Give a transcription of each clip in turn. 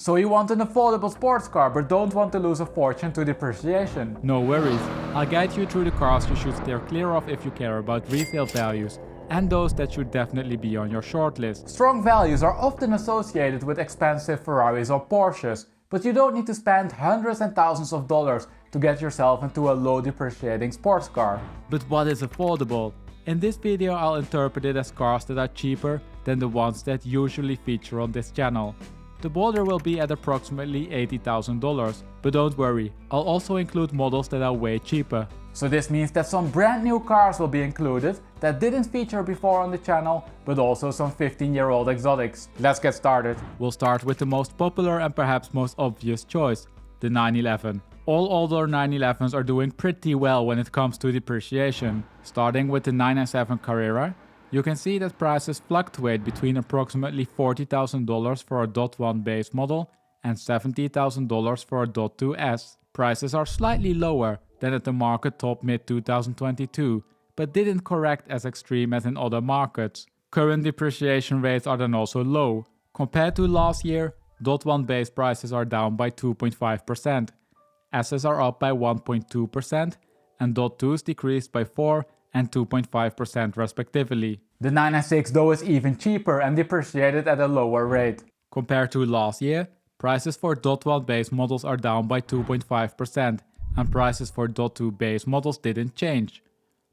So you want an affordable sports car but don't want to lose a fortune to depreciation? No worries, I'll guide you through the cars you should steer clear of if you care about resale values, and those that should definitely be on your shortlist. Strong values are often associated with expensive Ferraris or Porsches, but you don't need to spend hundreds and thousands of dollars to get yourself into a low depreciating sports car. But what is affordable? In this video I'll interpret it as cars that are cheaper than the ones that usually feature on this channel. The border will be at approximately $80,000, but don't worry, I'll also include models that are way cheaper. So this means that some brand new cars will be included that didn't feature before on the channel, but also some 15-year-old exotics. Let's get started. We'll start with the most popular and perhaps most obvious choice, the 911. All older 911s are doing pretty well when it comes to depreciation. Starting with the 997 Carrera, you can see that prices fluctuate between approximately $40,000 for a .1 base model and $70,000 for a .2S. Prices are slightly lower than at the market top mid-2022, but didn't correct as extreme as in other markets. Current depreciation rates are then also low. Compared to last year, .1 base prices are down by 2.5%, S's are up by 1.2%, and .2s decreased by 4 and 2.5% respectively. The 996 though is even cheaper and depreciated at a lower rate. Compared to last year, prices for .1 base models are down by 2.5%, and prices for .2 base models didn't change.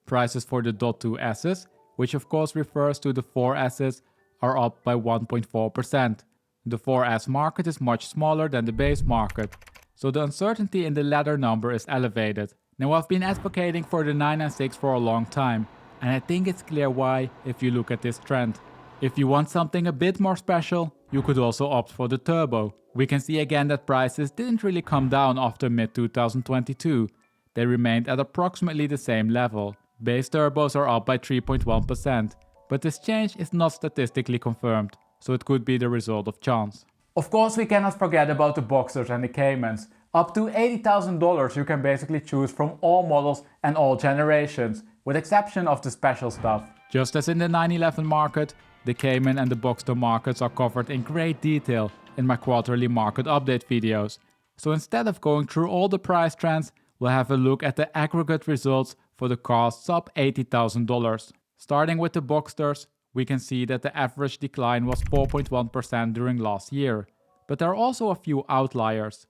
Prices for the .2Ss, which of course refers to the 4Ss, are up by 1.4%. The 4S market is much smaller than the base market, so the uncertainty in the latter number is elevated. Now I've been advocating for the 996 for a long time, and I think it's clear why if you look at this trend. If you want something a bit more special, you could also opt for the turbo. We can see again that prices didn't really come down after mid-2022. They remained at approximately the same level. Base turbos are up by 3.1%, but this change is not statistically confirmed, so it could be the result of chance. Of course we cannot forget about the Boxsters and the Caymans. Up to $80,000 you can basically choose from all models and all generations, with exception of the special stuff. Just as in the 911 market, the Cayman and the Boxster markets are covered in great detail in my quarterly market update videos. So instead of going through all the price trends, we'll have a look at the aggregate results for the cars sub $80,000. Starting with the Boxsters, we can see that the average decline was 4.1% during last year. But there are also a few outliers.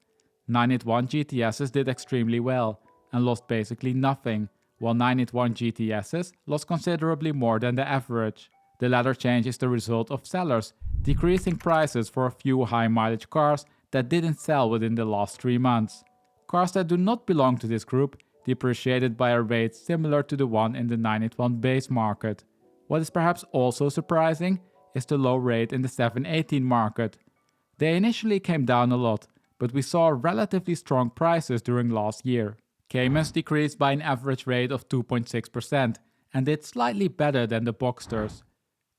981 GTSs did extremely well and lost basically nothing, while 981 GTSs lost considerably more than the average. The latter change is the result of sellers decreasing prices for a few high mileage cars that didn't sell within the last 3 months. Cars that do not belong to this group depreciated by a rate similar to the one in the 981 base market. What is perhaps also surprising is the low rate in the 718 market. They initially came down a lot, but we saw relatively strong prices during last year. Caymans decreased by an average rate of 2.6% and did slightly better than the Boxsters.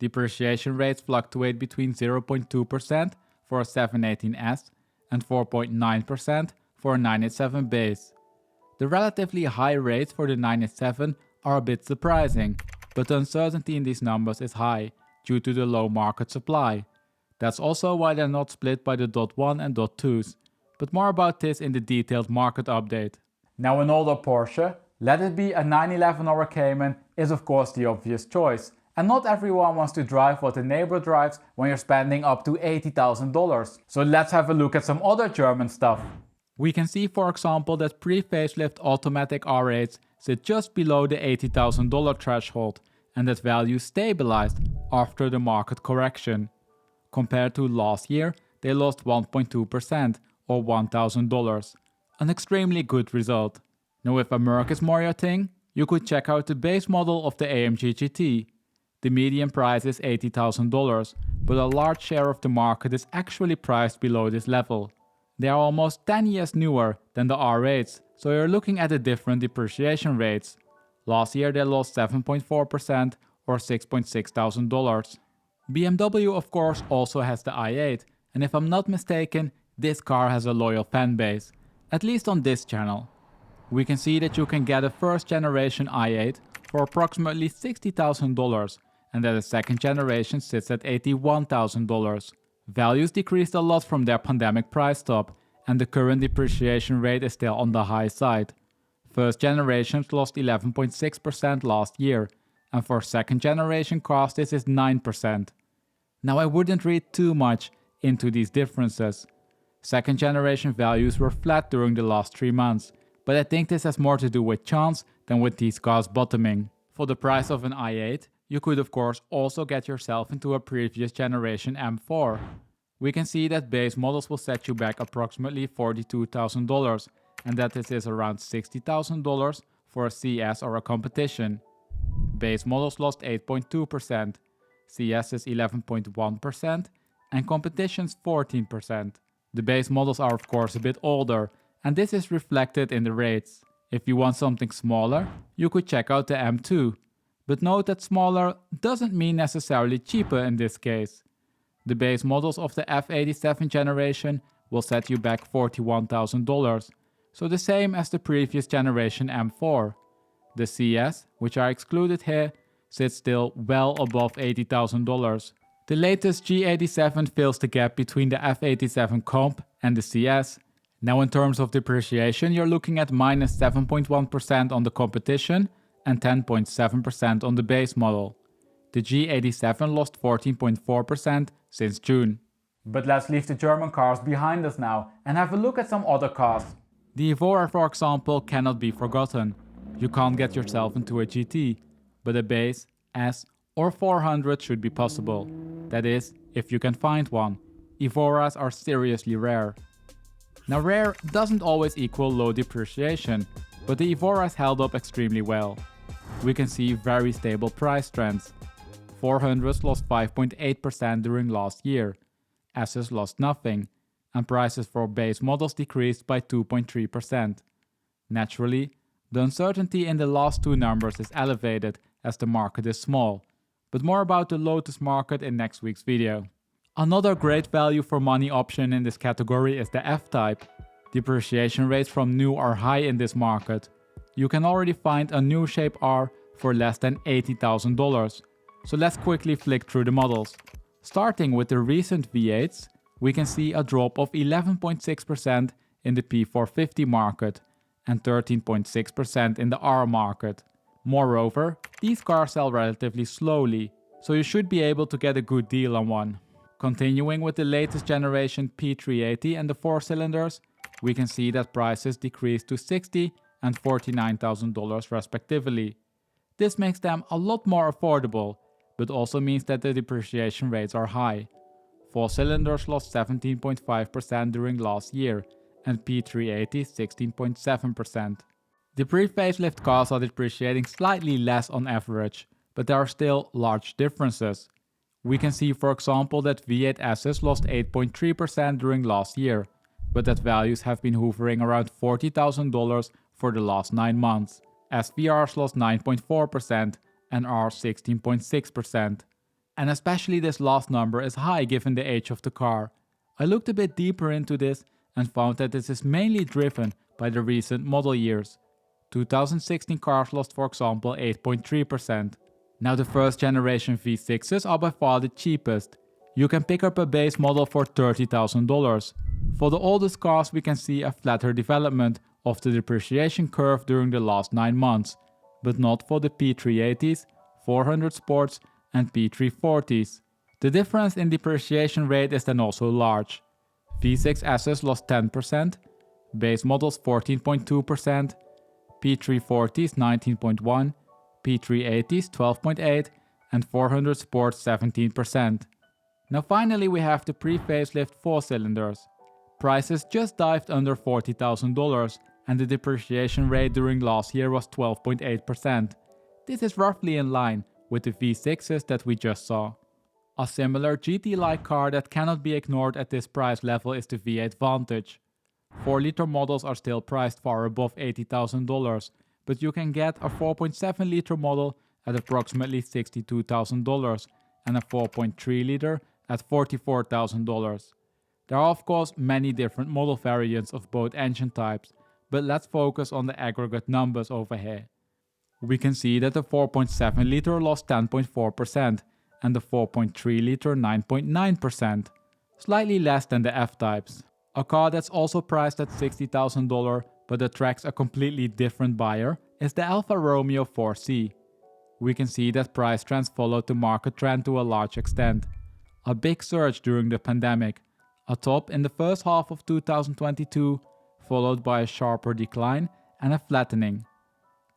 Depreciation rates fluctuate between 0.2% for a 718S and 4.9% for a 987 base. The relatively high rates for the 987 are a bit surprising, but the uncertainty in these numbers is high due to the low market supply. That's also why they're not split by the .1 and .2s, but more about this in the detailed market update. Now an older Porsche, let it be a 911 or a Cayman, is of course the obvious choice. And not everyone wants to drive what the neighbor drives when you're spending up to $80,000. So let's have a look at some other German stuff. We can see for example that pre-facelift automatic R8s sit just below the $80,000 threshold and that value stabilized after the market correction. Compared to last year, they lost 1.2% or $1,000. An extremely good result. Now if America is more your thing, you could check out the base model of the AMG GT. The median price is $80,000, but a large share of the market is actually priced below this level. They are almost 10 years newer than the R8s, so you're looking at a different depreciation rates. Last year they lost 7.4% or $6,600. BMW of course also has the i8, and if I'm not mistaken, this car has a loyal fan base, at least on this channel. We can see that you can get a first generation i8 for approximately $60,000 and that a second generation sits at $81,000. Values decreased a lot from their pandemic price top, and the current depreciation rate is still on the high side. First generations lost 11.6% last year, and for second generation cars this is 9%. Now I wouldn't read too much into these differences. Second generation values were flat during the last 3 months, but I think this has more to do with chance than with these cars bottoming. For the price of an i8, you could of course also get yourself into a previous generation M4. We can see that base models will set you back approximately $42,000 and that this is around $60,000 for a CS or a competition. Base models lost 8.2%, CS is 11.1% and competitions 14%. The base models are of course a bit older and this is reflected in the rates. If you want something smaller, you could check out the M2. But note that smaller doesn't mean necessarily cheaper in this case. The base models of the F87 generation will set you back $41,000, so the same as the previous generation M4. The CS, which are excluded here, sits still well above $80,000. The latest G87 fills the gap between the F87 Comp and the CS. Now in terms of depreciation, you're looking at minus 7.1% on the competition and 10.7% on the base model. The G87 lost 14.4% since June. But let's leave the German cars behind us now and have a look at some other cars. The Evora, for example, cannot be forgotten. You can't get yourself into a GT, but a base, S or 400 should be possible. That is, if you can find one. Evoras are seriously rare. Now rare doesn't always equal low depreciation, but the Evoras held up extremely well. We can see very stable price trends. 400s lost 5.8% during last year, S's lost nothing, and prices for base models decreased by 2.3%. Naturally, the uncertainty in the last two numbers is elevated as the market is small, but more about the Lotus market in next week's video. Another great value for money option in this category is the F-Type. Depreciation rates from new are high in this market. You can already find a new Shape R for less than $80,000. So let's quickly flick through the models. Starting with the recent V8s, we can see a drop of 11.6% in the P450 market and 13.6% in the R market. Moreover, these cars sell relatively slowly, so you should be able to get a good deal on one. Continuing with the latest generation P380 and the 4-cylinders, we can see that prices decreased to $60,000 and $49,000 respectively. This makes them a lot more affordable, but also means that the depreciation rates are high. 4-cylinders lost 17.5% during last year and P380 16.7%. The pre-facelift cars are depreciating slightly less on average, but there are still large differences. We can see for example that V8s lost 8.3% during last year, but that values have been hovering around $40,000 for the last 9 months. SVRs lost 9.4% and R 16.6%. And especially this last number is high given the age of the car. I looked a bit deeper into this and found that this is mainly driven by the recent model years. 2016 cars lost for example 8.3%. Now the first generation V6s are by far the cheapest. You can pick up a base model for $30,000. For the oldest cars we can see a flatter development of the depreciation curve during the last 9 months, but not for the P380s, 400 Sports and P340s. The difference in depreciation rate is then also large. V6s lost 10%, base models 14.2%, P340s 19.1%, P380s 12.8% and 400 Sports 17%. Now finally we have the pre-facelift 4-cylinders. Prices just dived under $40,000 and the depreciation rate during last year was 12.8%. This is roughly in line with the V6s that we just saw. A similar GT-like car that cannot be ignored at this price level is the V8 Vantage. 4-liter models are still priced far above $80,000, but you can get a 4.7-liter model at approximately $62,000 and a 4.3-liter at $44,000. There are of course many different model variants of both engine types, but let's focus on the aggregate numbers over here. We can see that the 4.7-liter lost 10.4% and the 4.3-liter 9.9%. slightly less than the F-Types. A car that's also priced at $60,000 but attracts a completely different buyer is the Alfa Romeo 4C. We can see that price trends followed the market trend to a large extent. A big surge during the pandemic, a top in the first half of 2022, followed by a sharper decline and a flattening.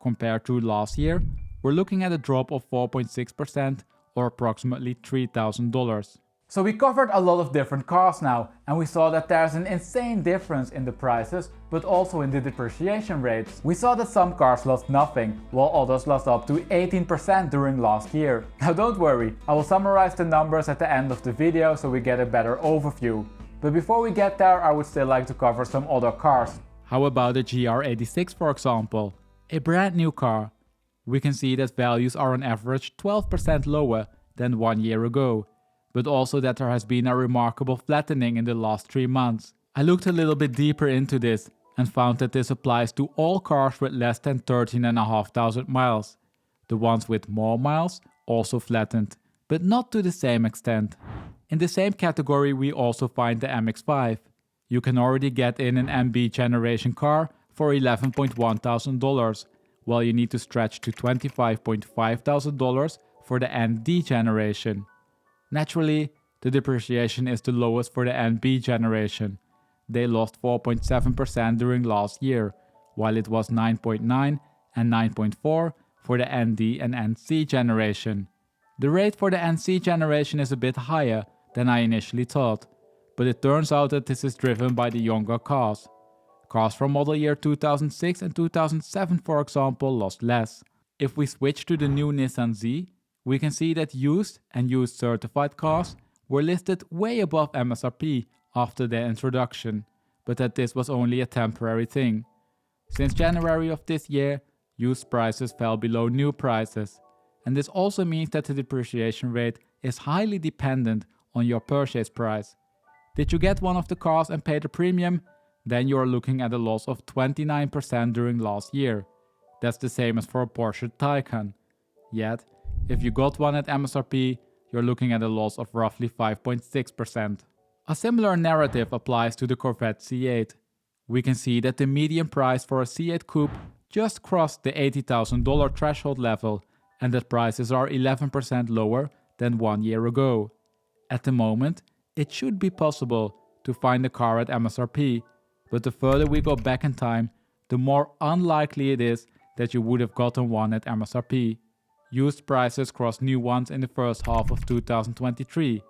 Compared to last year, we're looking at a drop of 4.6% or approximately $3,000. So we covered a lot of different cars now, and we saw that there's an insane difference in the prices, but also in the depreciation rates. We saw that some cars lost nothing, while others lost up to 18% during last year. Now don't worry, I will summarize the numbers at the end of the video so we get a better overview. But before we get there, I would still like to cover some other cars. How about the GR86 for example? A brand new car. We can see that values are on average 12% lower than 1 year ago, but also that there has been a remarkable flattening in the last 3 months. I looked a little bit deeper into this and found that this applies to all cars with less than 13,500 miles. The ones with more miles also flattened, but not to the same extent. In the same category we also find the MX-5. You can already get in an MB generation car for $11,100, while you need to stretch to $25,500 for the ND generation. Naturally, the depreciation is the lowest for the NB generation. They lost 4.7% during last year, while it was 9.9 and 9.4 for the ND and NC generation. The rate for the NC generation is a bit higher than I initially thought, but it turns out that this is driven by the younger cars. Cars from model year 2006 and 2007 for example lost less. If we switch to the new Nissan Z, we can see that used and used certified cars were listed way above MSRP after their introduction, but that this was only a temporary thing. Since January of this year, used prices fell below new prices, and this also means that the depreciation rate is highly dependent on your purchase price. Did you get one of the cars and pay the premium? Then you are looking at a loss of 29% during last year. That's the same as for a Porsche Taycan. Yet, if you got one at MSRP, you're looking at a loss of roughly 5.6%. A similar narrative applies to the Corvette C8. We can see that the median price for a C8 Coupe just crossed the $80,000 threshold level, and that prices are 11% lower than 1 year ago. At the moment, it should be possible to find a car at MSRP, but the further we go back in time, the more unlikely it is that you would have gotten one at MSRP. Used prices crossed new ones in the first half of 2023.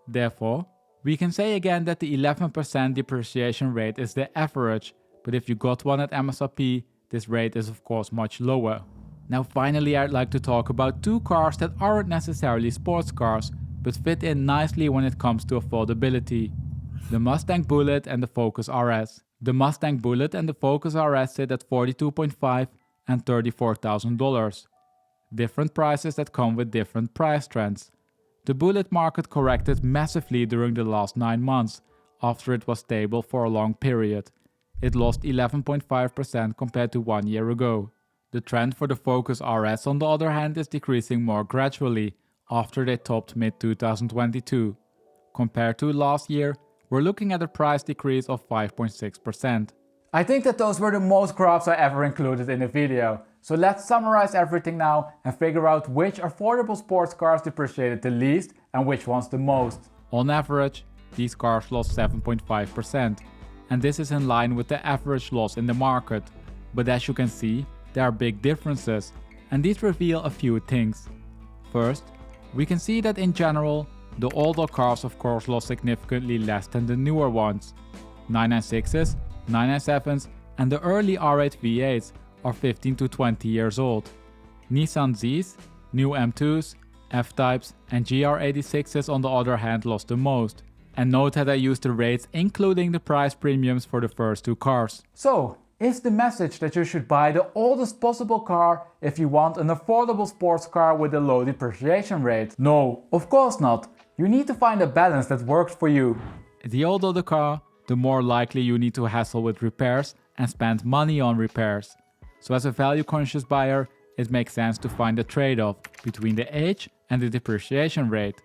Therefore, we can say again that the 11% depreciation rate is the average, but if you got one at MSRP, this rate is of course much lower. Now finally, I'd like to talk about two cars that aren't necessarily sports cars, but fit in nicely when it comes to affordability. The Mustang Bullitt and the Focus RS. The Mustang Bullitt and the Focus RS sit at $42,500 and $34,000. Different prices that come with different price trends. The Bullitt market corrected massively during the last 9 months, after it was stable for a long period. It lost 11.5% compared to 1 year ago. The trend for the Focus RS on the other hand is decreasing more gradually, after they topped mid-2022. Compared to last year, we're looking at a price decrease of 5.6%. I think that those were the most graphs I ever included in a video. So let's summarize everything now and figure out which affordable sports cars depreciated the least and which ones the most. On average, these cars lost 7.5%, and this is in line with the average loss in the market. But as you can see, there are big differences, and these reveal a few things. First, we can see that in general, the older cars of course lost significantly less than the newer ones. 996s, 997s and the early R8 V8s are 15 to 20 years old. Nissan Zs, new M2s, F-Types and GR86s on the other hand lost the most. And note that I used the rates including the price premiums for the first two cars. So, is the message that you should buy the oldest possible car if you want an affordable sports car with a low depreciation rate? No, of course not. You need to find a balance that works for you. The older the car, the more likely you need to hassle with repairs and spend money on repairs. So as a value-conscious buyer, it makes sense to find a trade-off between the age and the depreciation rate.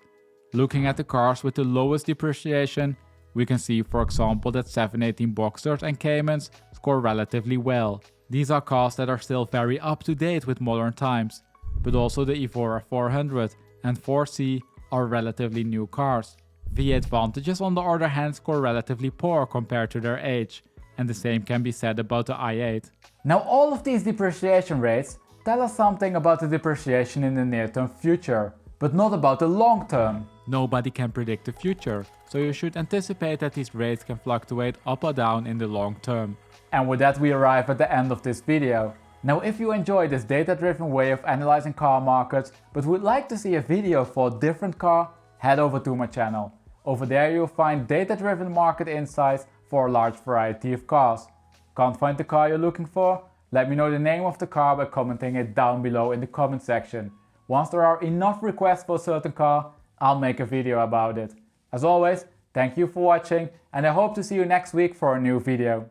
Looking at the cars with the lowest depreciation, we can see, for example, that 718 Boxsters and Caymans score relatively well. These are cars that are still very up to date with modern times, but also the Evora 400 and 4C are relatively new cars. V8 Vantages on the other hand score relatively poor compared to their age, and the same can be said about the i8. Now all of these depreciation rates tell us something about the depreciation in the near-term future, but not about the long term. Nobody can predict the future, so you should anticipate that these rates can fluctuate up or down in the long term. And with that we arrive at the end of this video. Now if you enjoy this data-driven way of analyzing car markets but would like to see a video for a different car, head over to my channel. Over there you'll find data-driven market insights for a large variety of cars. Can't find the car you're looking for? Let me know the name of the car by commenting it down below in the comment section. Once there are enough requests for a certain car, I'll make a video about it. As always, thank you for watching and I hope to see you next week for a new video.